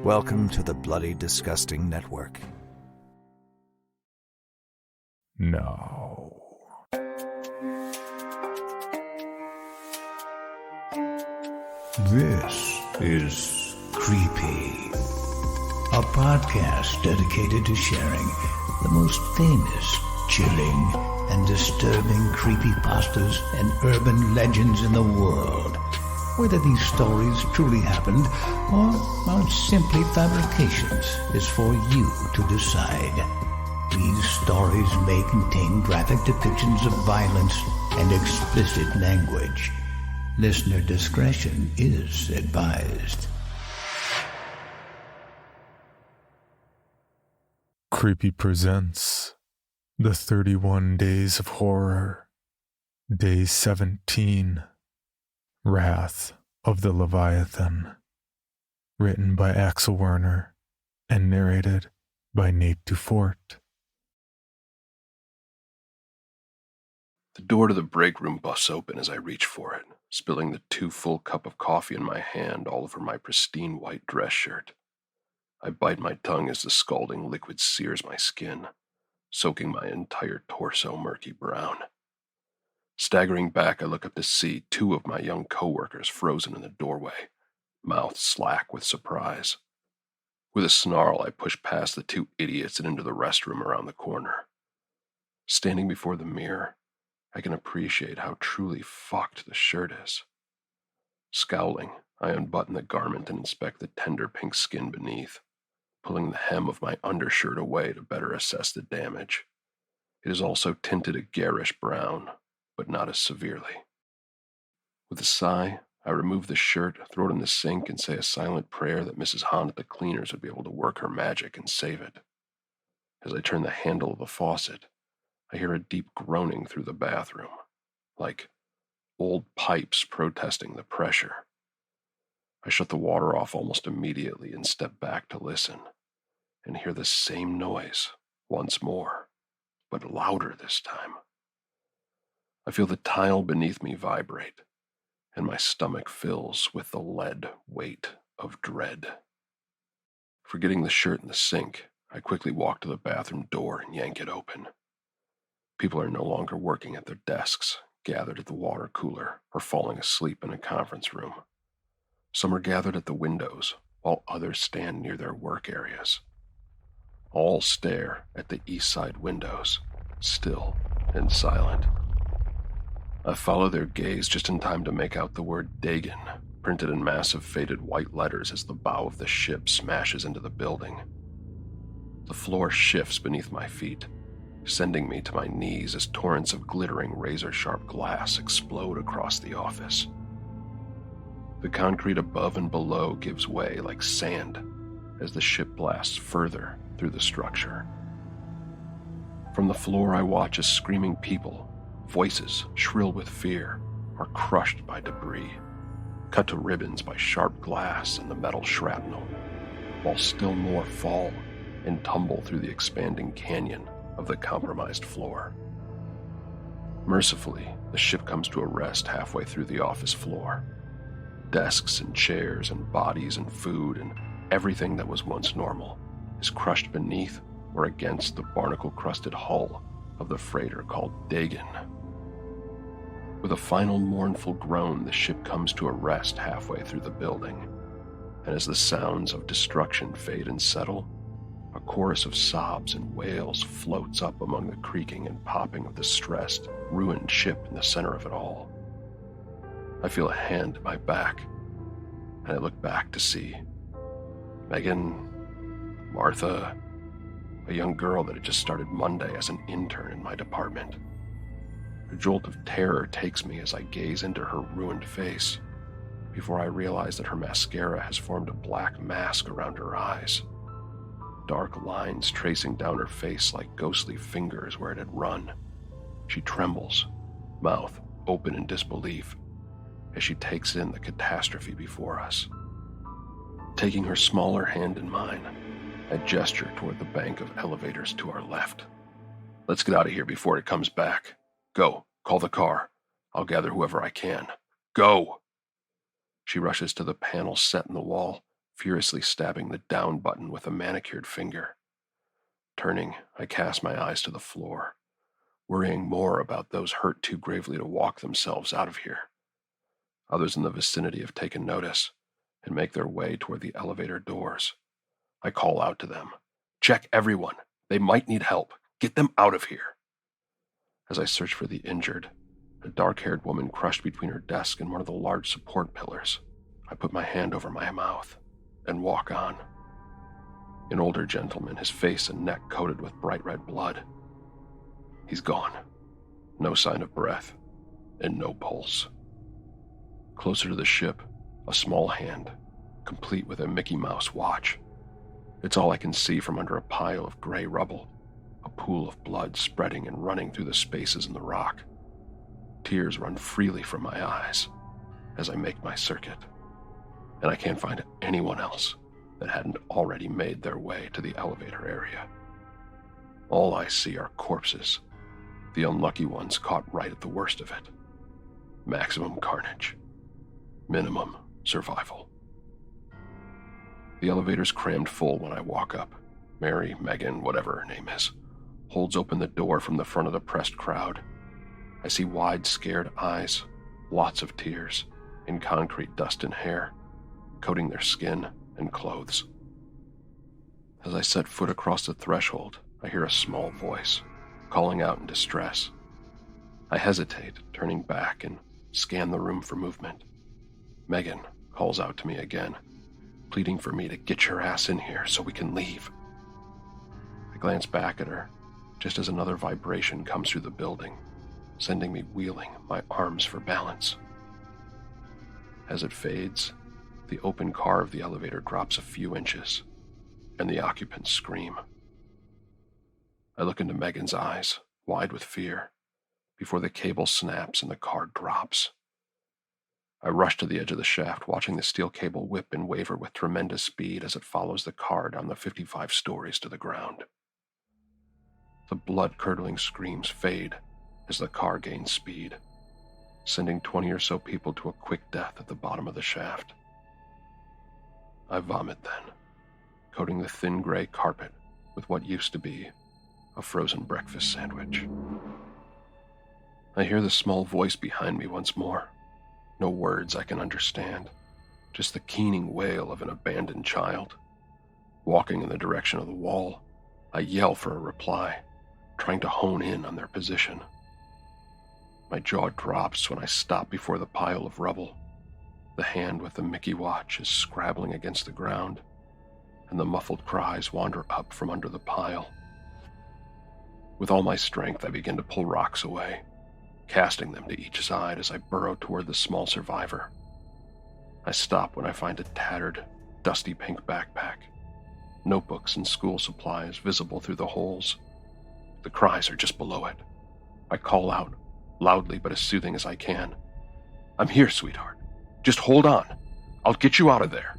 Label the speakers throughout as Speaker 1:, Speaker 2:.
Speaker 1: Welcome to the Bloody Disgusting Network.
Speaker 2: No.
Speaker 3: This is Creepy, a podcast dedicated to sharing the most famous, chilling, and disturbing creepypastas and urban legends in the world. Whether these stories truly happened or are simply fabrications is for you to decide. These stories may contain graphic depictions of violence and explicit language. Listener discretion is advised.
Speaker 2: Creepy presents The 31 Days of Horror, Day 17, Wrath of the Leviathan, written by Axel Werner and narrated by Nate Dufort.
Speaker 4: The door to the break room busts open as I reach for it, spilling the 2 full cup of coffee in my hand all over my pristine white dress shirt. I bite my tongue as the scalding liquid sears my skin, soaking my entire torso murky brown. Staggering back, I look up to see 2 of my young coworkers frozen in the doorway, mouths slack with surprise. With a snarl, I push past the 2 idiots and into the restroom around the corner. Standing before the mirror, I can appreciate how truly fucked the shirt is. Scowling, I unbutton the garment and inspect the tender pink skin beneath, pulling the hem of my undershirt away to better assess the damage. It is also tinted a garish brown, but not as severely. With a sigh, I remove the shirt, throw it in the sink, and say a silent prayer that Mrs. Hahn at the cleaners would be able to work her magic and save it. As I turn the handle of the faucet, I hear a deep groaning through the bathroom, like old pipes protesting the pressure. I shut the water off almost immediately and step back to listen, and hear the same noise once more, but louder this time. I feel the tile beneath me vibrate, and my stomach fills with the lead weight of dread. Forgetting the shirt in the sink, I quickly walk to the bathroom door and yank it open. People are no longer working at their desks, gathered at the water cooler, or falling asleep in a conference room. Some are gathered at the windows, while others stand near their work areas. All stare at the east side windows, still and silent. I follow their gaze just in time to make out the word Dagon, printed in massive faded white letters as the bow of the ship smashes into the building. The floor shifts beneath my feet, sending me to my knees as torrents of glittering razor-sharp glass explode across the office. The concrete above and below gives way like sand as the ship blasts further through the structure. From the floor, I watch as screaming people, voices shrill with fear, are crushed by debris, cut to ribbons by sharp glass and the metal shrapnel, while still more fall and tumble through the expanding canyon of the compromised floor. Mercifully, the ship comes to a rest halfway through the office floor. Desks and chairs and bodies and food and everything that was once normal is crushed beneath or against the barnacle-crusted hull of the freighter called Dagon. With a final mournful groan, the ship comes to a rest halfway through the building, and as the sounds of destruction fade and settle, a chorus of sobs and wails floats up among the creaking and popping of the stressed, ruined ship in the center of it all. I feel a hand at my back, and I look back to see Megan, Martha, a young girl that had just started Monday as an intern in my department. A jolt of terror takes me as I gaze into her ruined face, before I realize that her mascara has formed a black mask around her eyes. Dark lines tracing down her face like ghostly fingers where it had run. She trembles, mouth open in disbelief, as she takes in the catastrophe before us. Taking her smaller hand in mine, I gesture toward the bank of elevators to our left. Let's get out of here before it comes back. Go, call the car. I'll gather whoever I can. Go! She rushes to the panel set in the wall, furiously stabbing the down button with a manicured finger. Turning, I cast my eyes to the floor, worrying more about those hurt too gravely to walk themselves out of here. Others in the vicinity have taken notice and make their way toward the elevator doors. I call out to them, "Check everyone. They might need help. Get them out of here." As I search for the injured, a dark-haired woman crushed between her desk and one of the large support pillars, I put my hand over my mouth and walk on. An older gentleman, his face and neck coated with bright red blood. He's gone. No sign of breath and no pulse. Closer to the ship, a small hand, complete with a Mickey Mouse watch. It's all I can see from under a pile of gray rubble, a pool of blood spreading and running through the spaces in the rock. Tears run freely from my eyes as I make my circuit, and I can't find anyone else that hadn't already made their way to the elevator area. All I see are corpses, the unlucky ones caught right at the worst of it. Maximum carnage. Minimum survival. The elevator's crammed full when I walk up. Mary, Megan, whatever her name is, holds open the door from the front of the pressed crowd. I see wide, scared eyes, lots of tears, and concrete dust and hair, coating their skin and clothes. As I set foot across the threshold, I hear a small voice, calling out in distress. I hesitate, turning back and scan the room for movement. Megan calls out to me again, pleading for me to get your ass in here so we can leave. I glance back at her, just as another vibration comes through the building, sending me wheeling, my arms for balance. As it fades, the open car of the elevator drops a few inches, and the occupants scream. I look into Megan's eyes, wide with fear, before the cable snaps and the car drops. I rush to the edge of the shaft, watching the steel cable whip and waver with tremendous speed as it follows the car down the 55 stories to the ground. The blood-curdling screams fade as the car gains speed, sending 20 or so people to a quick death at the bottom of the shaft. I vomit then, coating the thin gray carpet with what used to be a frozen breakfast sandwich. I hear the small voice behind me once more. No words I can understand, just the keening wail of an abandoned child. Walking in the direction of the wall, I yell for a reply, trying to hone in on their position. My jaw drops when I stop before the pile of rubble. The hand with the Mickey watch is scrabbling against the ground, and the muffled cries wander up from under the pile. With all my strength, I begin to pull rocks away, casting them to each side as I burrow toward the small survivor. I stop when I find a tattered, dusty pink backpack, notebooks and school supplies visible through the holes. The cries are just below it. I call out, loudly but as soothing as I can. "I'm here, sweetheart. Just hold on. I'll get you out of there."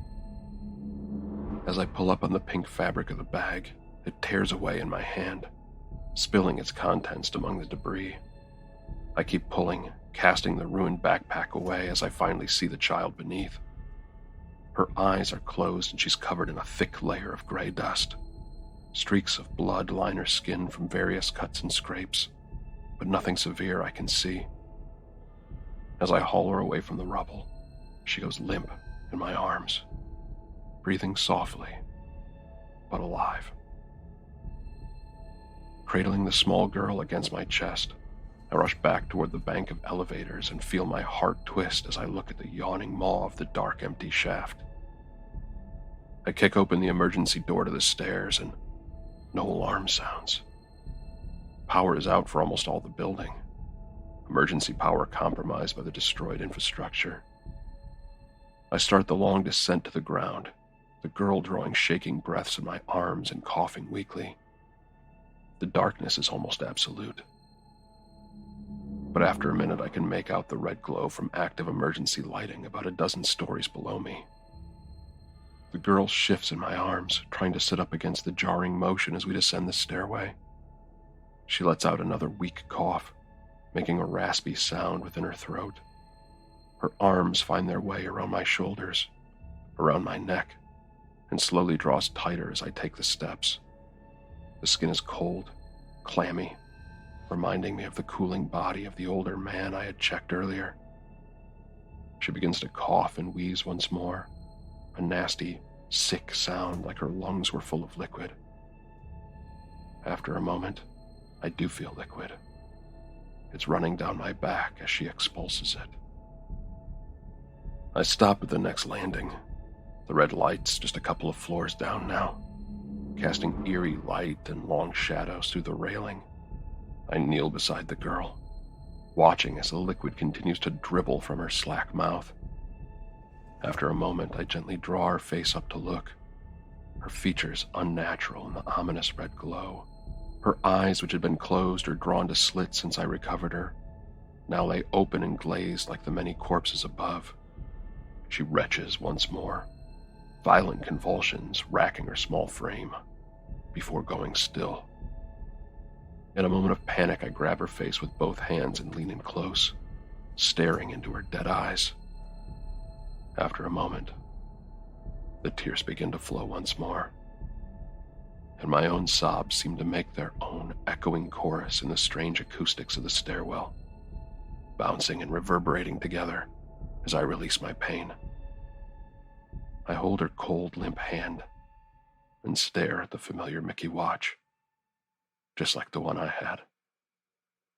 Speaker 4: As I pull up on the pink fabric of the bag, it tears away in my hand, spilling its contents among the debris. I keep pulling, casting the ruined backpack away as I finally see the child beneath. Her eyes are closed and she's covered in a thick layer of gray dust. Streaks of blood line her skin from various cuts and scrapes, but nothing severe I can see. As I haul her away from the rubble, she goes limp in my arms, breathing softly, but alive. Cradling the small girl against my chest, I rush back toward the bank of elevators and feel my heart twist as I look at the yawning maw of the dark, empty shaft. I kick open the emergency door to the stairs and no alarm sounds. Power is out for almost all the building. Emergency power compromised by the destroyed infrastructure. I start the long descent to the ground, the girl drawing shaking breaths in my arms and coughing weakly. The darkness is almost absolute. But after a minute, I can make out the red glow from active emergency lighting about a dozen stories below me. The girl shifts in my arms, trying to sit up against the jarring motion as we descend the stairway. She lets out another weak cough, making a raspy sound within her throat. Her arms find their way around my shoulders, around my neck, and slowly draws tighter as I take the steps. The skin is cold, clammy, reminding me of the cooling body of the older man I had checked earlier. She begins to cough and wheeze once more, a nasty, sick sound like her lungs were full of liquid. After a moment, I do feel liquid. It's running down my back as she expulses it. I stop at the next landing. The red light's just a couple of floors down now, casting eerie light and long shadows through the railing. I kneel beside the girl, watching as the liquid continues to dribble from her slack mouth. After a moment, I gently draw her face up to look, her features unnatural in the ominous red glow. Her eyes, which had been closed or drawn to slits since I recovered her, now lay open and glazed like the many corpses above. She retches once more, violent convulsions racking her small frame, before going still. In a moment of panic, I grab her face with both hands and lean in close, staring into her dead eyes. After a moment, the tears begin to flow once more, and my own sobs seem to make their own echoing chorus in the strange acoustics of the stairwell, bouncing and reverberating together as I release my pain. I hold her cold, limp hand and stare at the familiar Mickey watch, just like the one I had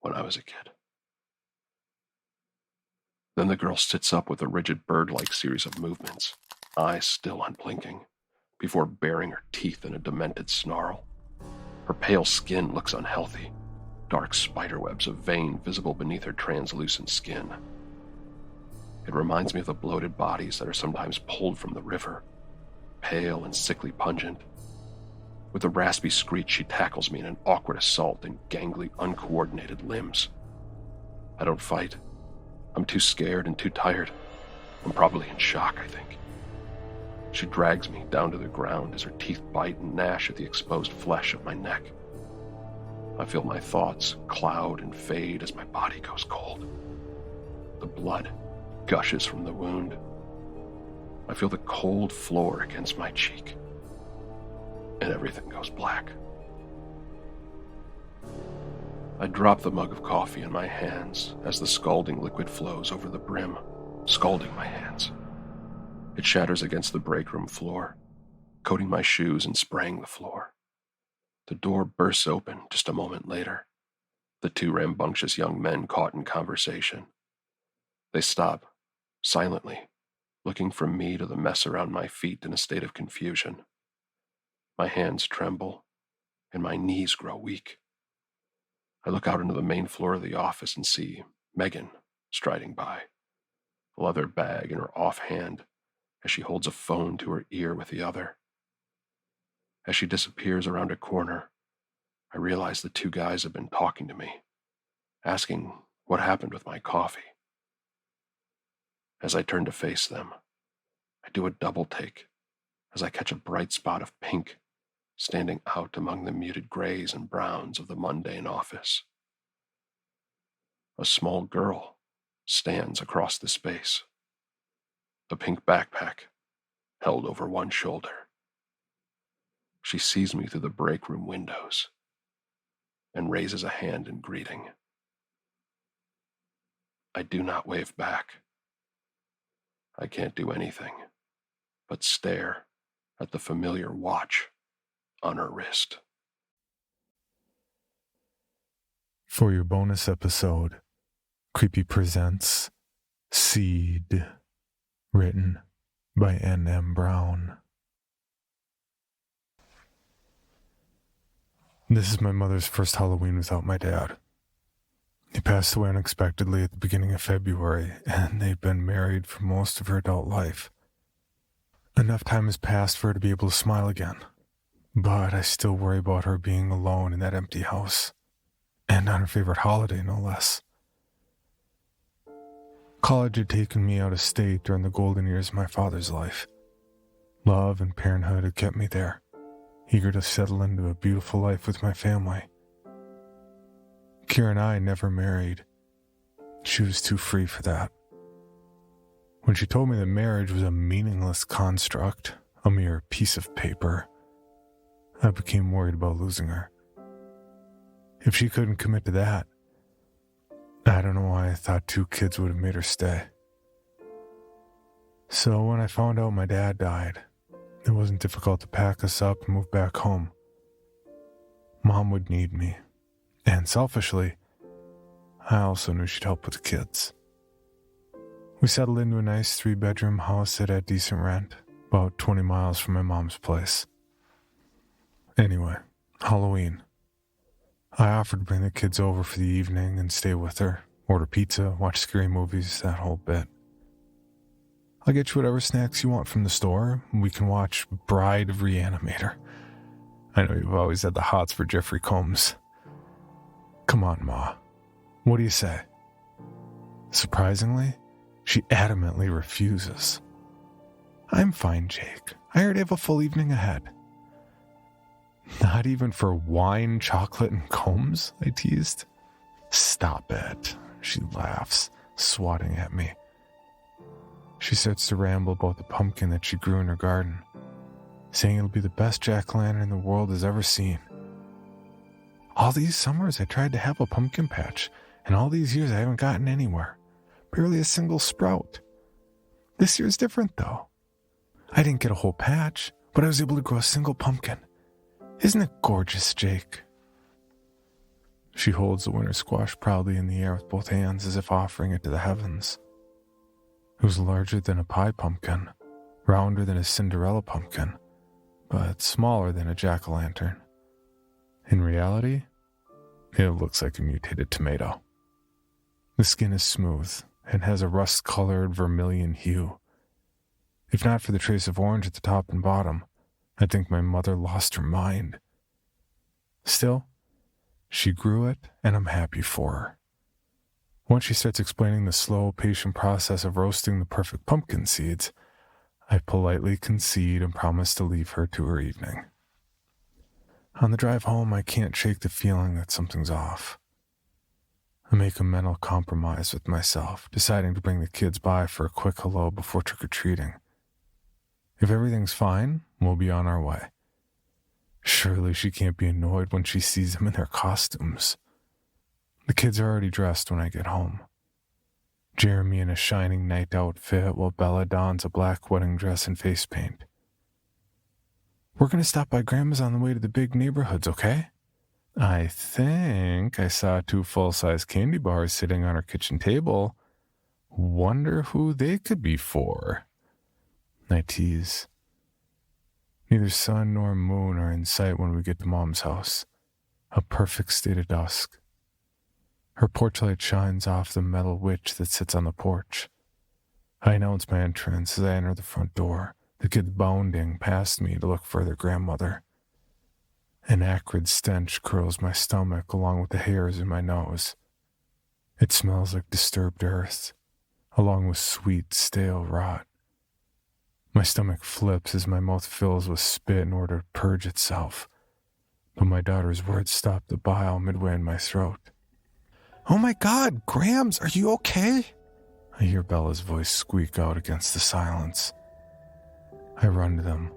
Speaker 4: when I was a kid. Then the girl sits up with a rigid bird-like series of movements, eyes still unblinking, before baring her teeth in a demented snarl. Her pale skin looks unhealthy, dark spiderwebs of vein visible beneath her translucent skin. It reminds me of the bloated bodies that are sometimes pulled from the river, pale and sickly pungent. With a raspy screech, she tackles me in an awkward assault in gangly, uncoordinated limbs. I don't fight. I'm too scared and too tired. I'm probably in shock, I think. She drags me down to the ground as her teeth bite and gnash at the exposed flesh of my neck. I feel my thoughts cloud and fade as my body goes cold. The blood gushes from the wound. I feel the cold floor against my cheek, and everything goes black. I drop the mug of coffee in my hands as the scalding liquid flows over the brim, scalding my hands. It shatters against the break room floor, coating my shoes and spraying the floor. The door bursts open just a moment later, the two rambunctious young men caught in conversation. They stop, silently, looking from me to the mess around my feet in a state of confusion. My hands tremble, and my knees grow weak. I look out into the main floor of the office and see Megan striding by, a leather bag in her offhand as she holds a phone to her ear with the other. As she disappears around a corner, I realize the two guys have been talking to me, asking what happened with my coffee. As I turn to face them, I do a double take as I catch a bright spot of pink standing out among the muted grays and browns of the mundane office. A small girl stands across the space, a pink backpack held over one shoulder. She sees me through the break room windows and raises a hand in greeting. I do not wave back. I can't do anything but stare at the familiar watch on her wrist.
Speaker 2: For your bonus episode, Creepy presents Seed, written by N.M. Brown. This is my mother's first Halloween without my dad. He passed away unexpectedly at the beginning of February, and they've been married for most of her adult life. Enough time has passed for her to be able to smile again, but I still worry about her being alone in that empty house, and on her favorite holiday, no less. College had taken me out of state during the golden years of my father's life. Love and parenthood had kept me there, eager to settle into a beautiful life with my family. Kira and I never married. She was too free for that. When she told me that marriage was a meaningless construct, a mere piece of paper. I became worried about losing her. If she couldn't commit to that, I don't know why I thought 2 kids would have made her stay. So when I found out my dad died, it wasn't difficult to pack us up and move back home. Mom would need me, and selfishly, I also knew she'd help with the kids. We settled into a nice 3-bedroom house that had decent rent, about 20 miles from my mom's place. Anyway, Halloween. I offered to bring the kids over for the evening and stay with her, order pizza, watch scary movies, that whole bit. I'll get you whatever snacks you want from the store. We can watch Bride of Reanimator. I know you've always had the hots for Jeffrey Combs. Come on, Ma. What do you say? Surprisingly, she adamantly refuses. I'm fine, Jake. I already have a full evening ahead. Not even for wine, chocolate, and Combs? I teased. Stop it. She laughs, swatting at me. She starts to ramble about the pumpkin that she grew in her garden, saying it'll be the best jack-o'-lantern the world has ever seen. All these summers I tried to have a pumpkin patch, and all these years I haven't gotten anywhere. Barely a single sprout. This year's different, though. I didn't get a whole patch, but I was able to grow a single pumpkin. Isn't it gorgeous, Jake? She holds the winter squash proudly in the air with both hands as if offering it to the heavens. It was larger than a pie pumpkin, rounder than a Cinderella pumpkin, but smaller than a jack-o'-lantern. In reality, it looks like a mutated tomato. The skin is smooth and has a rust-colored vermilion hue. If not for the trace of orange at the top and bottom, I think my mother lost her mind. Still, she grew it, and I'm happy for her. Once she starts explaining the slow, patient process of roasting the perfect pumpkin seeds, I politely concede and promise to leave her to her evening. On the drive home, I can't shake the feeling that something's off. I make a mental compromise with myself, deciding to bring the kids by for a quick hello before trick-or-treating. If everything's fine, we'll be on our way. Surely she can't be annoyed when she sees them in their costumes. The kids are already dressed when I get home. Jeremy in a shining night outfit, while Bella dons a black wedding dress and face paint. We're going to stop by Grandma's on the way to the big neighborhoods, okay? I think I saw 2 full-size candy bars sitting on our kitchen table. Wonder who they could be for. I tease. Neither sun nor moon are in sight when we get to Mom's house. A perfect state of dusk. Her porch light shines off the metal witch that sits on the porch. I announce my entrance as I enter the front door, the kids bounding past me to look for their grandmother. An acrid stench curls my stomach along with the hairs in my nose. It smells like disturbed earth, along with sweet, stale rot. My stomach flips as my mouth fills with spit in order to purge itself, but my daughter's words stop the bile midway in my throat. Oh my God, Grams, are you okay? I hear Bella's voice squeak out against the silence. I run to them.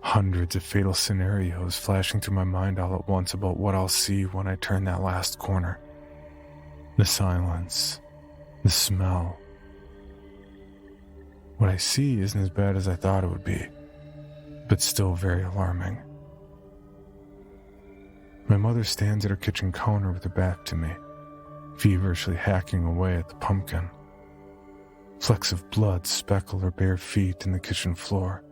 Speaker 2: Hundreds of fatal scenarios flashing through my mind all at once about what I'll see when I turn that last corner. The silence. The smell. What I see isn't as bad as I thought it would be, but still very alarming. My mother stands at her kitchen counter with her back to me, feverishly hacking away at the pumpkin. Flecks of blood speckle her bare feet in the kitchen floor.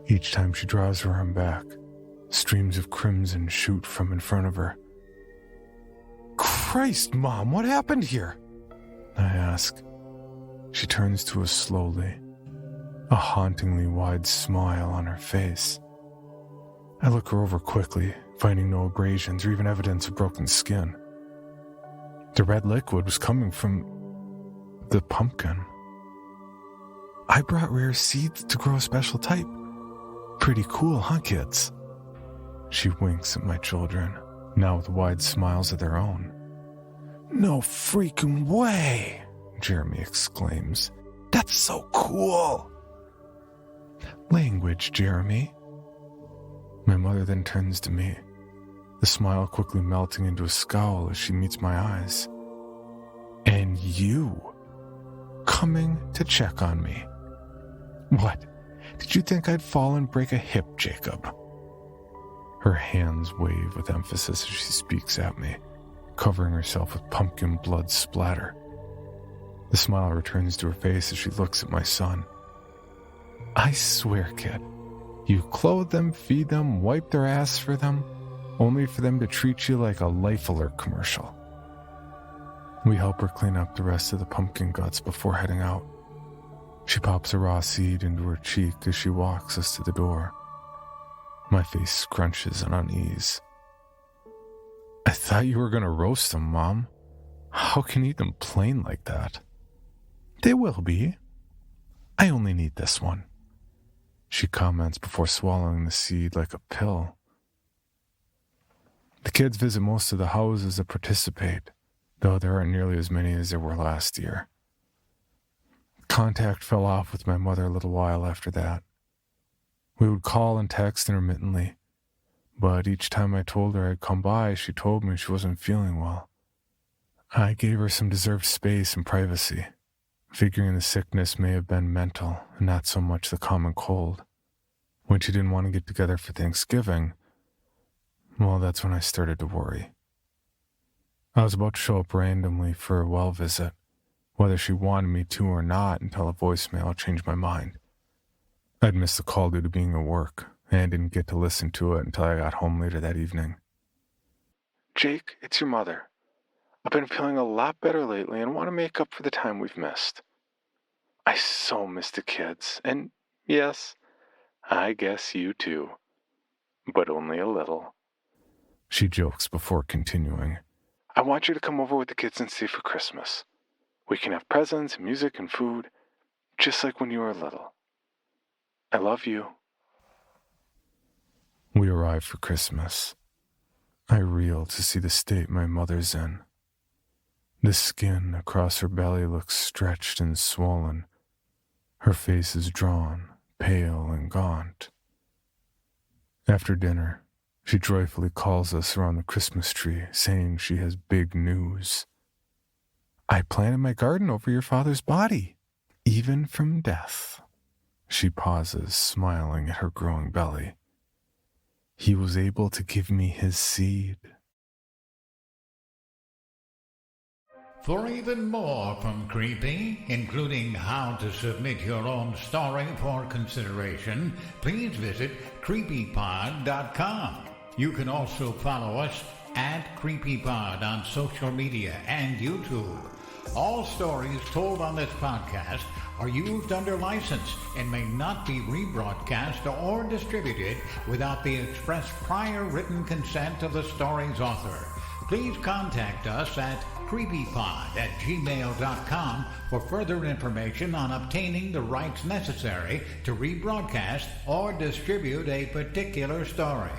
Speaker 2: Each time she draws her arm back, streams of crimson shoot from in front of her. Christ, Mom, what happened here? I ask. She turns to us slowly, a hauntingly wide smile on her face. I look her over quickly, finding no abrasions or even evidence of broken skin. The red liquid was coming from the pumpkin. I brought rare seeds to grow a special type. Pretty cool, huh, kids? She winks at my children, now with wide smiles of their own. No freaking way, Jeremy exclaims. That's so cool. Language, Jeremy. My mother then turns to me, the smile quickly melting into a scowl as she meets my eyes. And you, coming to check on me. What? Did you think I'd fall and break a hip, Jacob? Her hands wave with emphasis as she speaks at me, covering herself with pumpkin blood splatter. The smile returns to her face as she looks at my son. I swear, kid, you clothe them, feed them, wipe their ass for them, only for them to treat you like a Life Alert commercial. We help her clean up the rest of the pumpkin guts before heading out. She pops a raw seed into her cheek as she walks us to the door. My face scrunches in unease. I thought you were going to roast them, Mom. How can you eat them plain like that? They will be. I only need this one, she comments before swallowing the seed like a pill. The kids visit most of the houses that participate, though there aren't nearly as many as there were last year. Contact fell off with my mother a little while after that. We would call and text intermittently, but each time I told her I'd come by, she told me she wasn't feeling well. I gave her some deserved space and privacy, figuring the sickness may have been mental and not so much the common cold. When she didn't want to get together for Thanksgiving, well, that's when I started to worry. I was about to show up randomly for a well visit, whether she wanted me to or not, until a voicemail changed my mind. I'd missed the call due to being at work, and didn't get to listen to it until I got home later that evening. Jake, it's your mother. I've been feeling a lot better lately and want to make up for the time we've missed. I so miss the kids, and yes, I guess you too, but only a little. She jokes before continuing. I want you to come over with the kids and stay for Christmas. We can have presents, music, and food, just like when you were little. I love you. We arrive for Christmas. I reel to see the state my mother's in. The skin across her belly looks stretched and swollen. Her face is drawn, pale and gaunt. After dinner, she joyfully calls us around the Christmas tree, saying she has big news. I planted my garden over your father's body, even from death. She pauses, smiling at her growing belly. He was able to give me his seed.
Speaker 3: For even more from Creepy, including how to submit your own story for consideration, please visit creepypod.com. You can also follow us at CreepyPod on social media and YouTube. All stories told on this podcast are used under license and may not be rebroadcast or distributed without the express prior written consent of the story's author. Please contact us at creepypod@gmail.com for further information on obtaining the rights necessary to rebroadcast or distribute a particular story.